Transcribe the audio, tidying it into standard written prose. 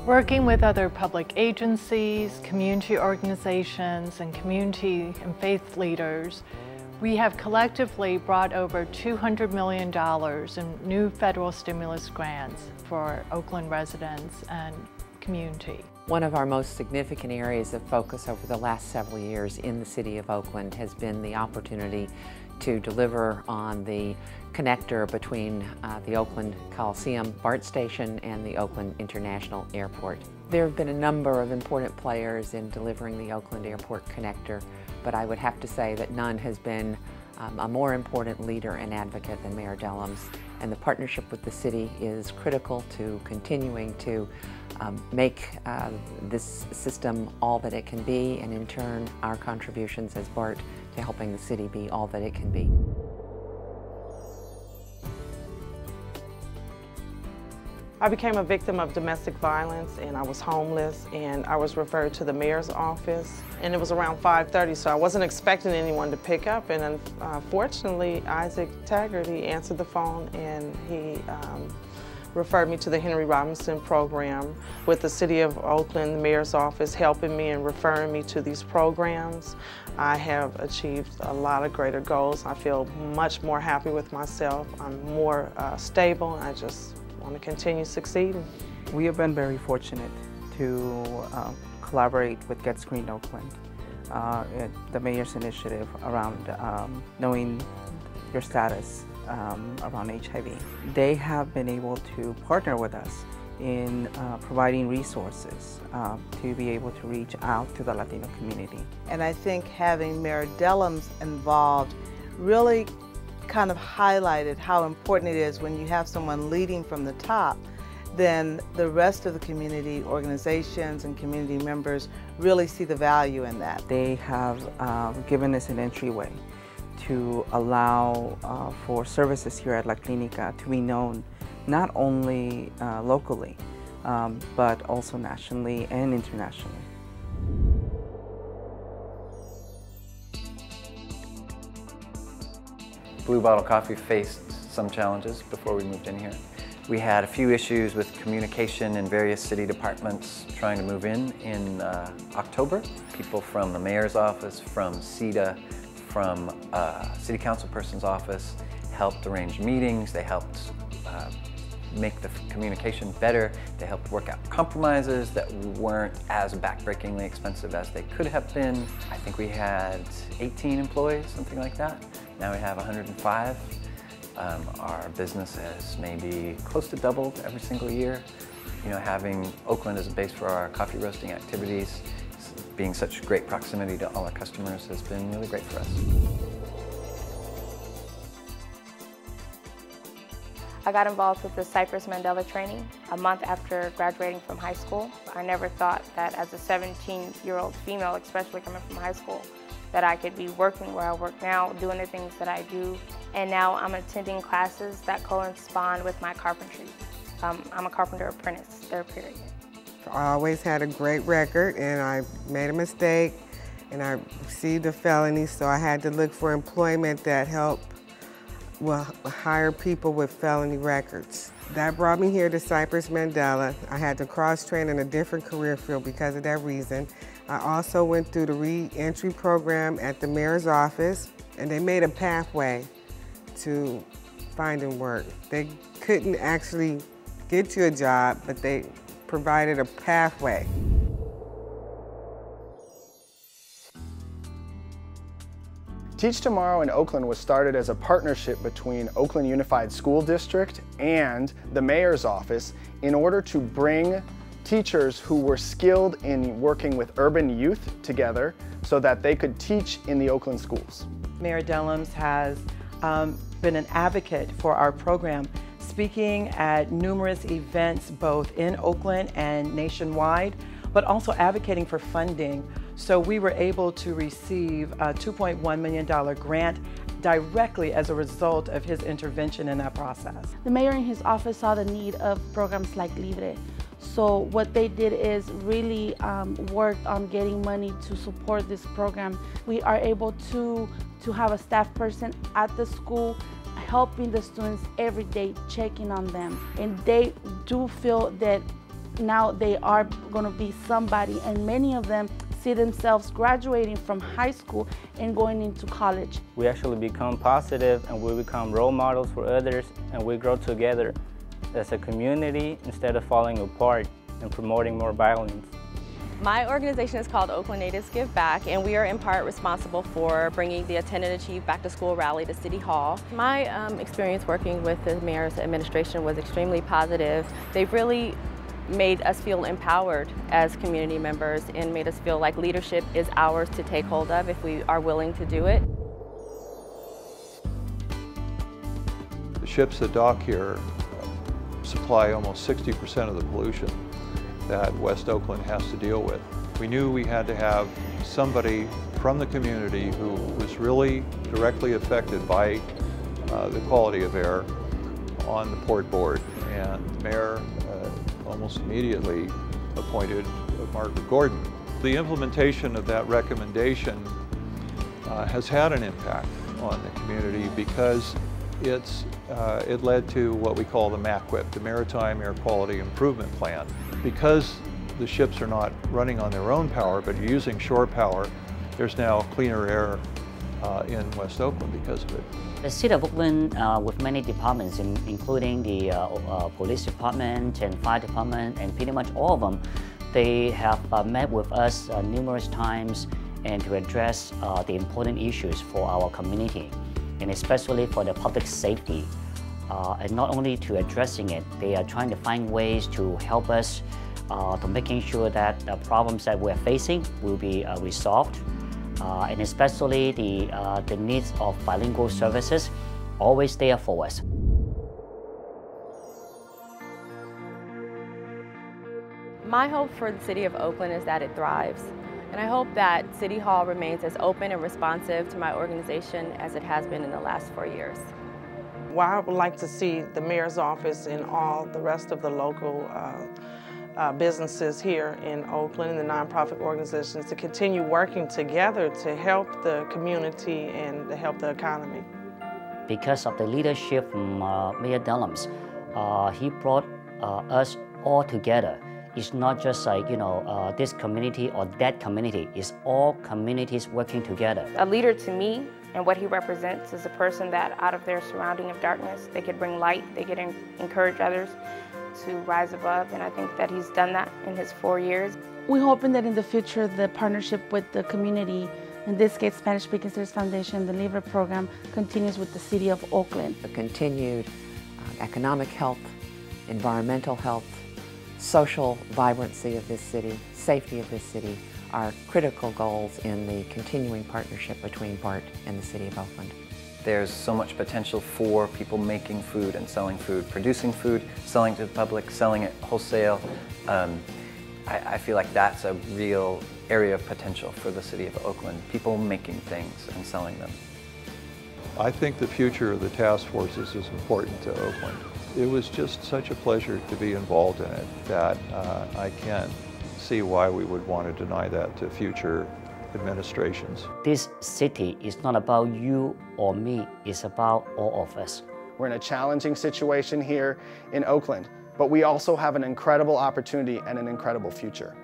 Working with other public agencies, community organizations, and community and faith leaders, we have collectively brought over $200 million in new federal stimulus grants for Oakland residents and community. One of our most significant areas of focus over the last several years in the City of Oakland has been the opportunity to deliver on the connector between the Oakland Coliseum BART station and the Oakland International Airport. There have been a number of important players in delivering the Oakland Airport connector, but I would have to say that none has been a more important leader and advocate than Mayor Dellums, and the partnership with the city is critical to continuing to make this system all that it can be, and in turn our contributions as BART to helping the city be all that it can be. I became a victim of domestic violence and I was homeless, and I was referred to the mayor's office, and it was around 5:30, so I wasn't expecting anyone to pick up, and unfortunately Isaac Taggarty answered the phone and he referred me to the Henry Robinson program with the City of Oakland, the mayor's office helping me and referring me to these programs. I have achieved a lot of greater goals. I feel much more happy with myself. I'm more stable. I just want to continue succeeding. We have been very fortunate to collaborate with Get Screened Oakland, the mayor's initiative around knowing your status around HIV. They have been able to partner with us in providing resources to be able to reach out to the Latino community. And I think having Mayor Dellums involved really kind of highlighted how important it is when you have someone leading from the top, then the rest of the community organizations and community members really see the value in that. They have given us an entryway to allow for services here at La Clinica to be known not only locally, but also nationally and internationally. Blue Bottle Coffee faced some challenges before we moved in here. We had a few issues with communication in various city departments trying to move in October. People from the mayor's office, from CETA, from city council person's office helped arrange meetings. They helped make the communication better. They helped work out compromises that weren't as backbreakingly expensive as they could have been. I think we had 18 employees, something like that. Now we have 105. Our business has maybe close to doubled every single year. You know, having Oakland as a base for our coffee roasting activities, being such great proximity to all our customers has been really great for us. I got involved with the Cypress Mandela training a month after graduating from high school. I never thought that as a 17-year-old female, especially coming from high school, that I could be working where I work now, doing the things that I do. And now I'm attending classes that correspond with my carpentry. I'm a carpenter apprentice, third period. I always had a great record, and I made a mistake and I received a felony, so I had to look for employment that helped hire people with felony records. That brought me here to Cypress Mandela. I had to cross-train in a different career field because of that reason. I also went through the re-entry program at the mayor's office, and they made a pathway to finding work. They couldn't actually get you a job, but they provided a pathway. Teach Tomorrow in Oakland was started as a partnership between Oakland Unified School District and the Mayor's Office in order to bring teachers who were skilled in working with urban youth together so that they could teach in the Oakland schools. Mayor Dellums has been an advocate for our program, speaking at numerous events both in Oakland and nationwide, but also advocating for funding. So we were able to receive a $2.1 million grant directly as a result of his intervention in that process. The mayor and his office saw the need of programs like Libre. So what they did is really worked on getting money to support this program. We are able to have a staff person at the school helping the students every day, checking on them. And they do feel that now they are going to be somebody, and many of them see themselves graduating from high school and going into college. We actually become positive and we become role models for others, and we grow together as a community instead of falling apart and promoting more violence. My organization is called Oakland Natives Give Back, and we are in part responsible for bringing the Attend and Achieve Back to School rally to City Hall. My experience working with the mayor's administration was extremely positive. They've really made us feel empowered as community members and made us feel like leadership is ours to take hold of if we are willing to do it. The ships that dock here supply almost 60% of the pollution that West Oakland has to deal with. We knew we had to have somebody from the community who was really directly affected by the quality of air on the port board, and the mayor almost immediately appointed Margaret Gordon. The implementation of that recommendation has had an impact on the community because it led to what we call the MAQIP, the Maritime Air Quality Improvement Plan. Because the ships are not running on their own power but using shore power, there's now cleaner air in West Oakland because of it. The City of Oakland, with many departments, including the police department and fire department, and pretty much all of them, they have met with us numerous times and to address the important issues for our community, and especially for the public safety. And not only to addressing it, they are trying to find ways to help us to making sure that the problems that we're facing will be resolved. And especially the needs of bilingual services, always there for us. My hope for the City of Oakland is that it thrives. And I hope that City Hall remains as open and responsive to my organization as it has been in the last 4 years. Well, I would like to see the mayor's office and all the rest of the local businesses here in Oakland and the nonprofit organizations to continue working together to help the community and to help the economy. Because of the leadership from Mayor Dellums, he brought us all together. It's not just like, this community or that community. It's all communities working together. A leader to me and what he represents is a person that out of their surrounding of darkness, they could bring light, they could encourage others to rise above, and I think that he's done that in his 4 years. We're hoping that in the future, the partnership with the community, in this case, Spanish-Speaking Cities Foundation, the LIBRE program, continues with the City of Oakland. The continued economic health, environmental health, social vibrancy of this city, safety of this city are critical goals in the continuing partnership between BART and the City of Oakland. There's so much potential for people making food and selling food, producing food, selling to the public, selling it wholesale. I feel like that's a real area of potential for the City of Oakland, people making things and selling them. I think the future of the task forces is important to Oakland. It was just such a pleasure to be involved in it that I can't see why we would want to deny that to future administrations. This city is not about you or me, it's about all of us. We're in a challenging situation here in Oakland, but we also have an incredible opportunity and an incredible future.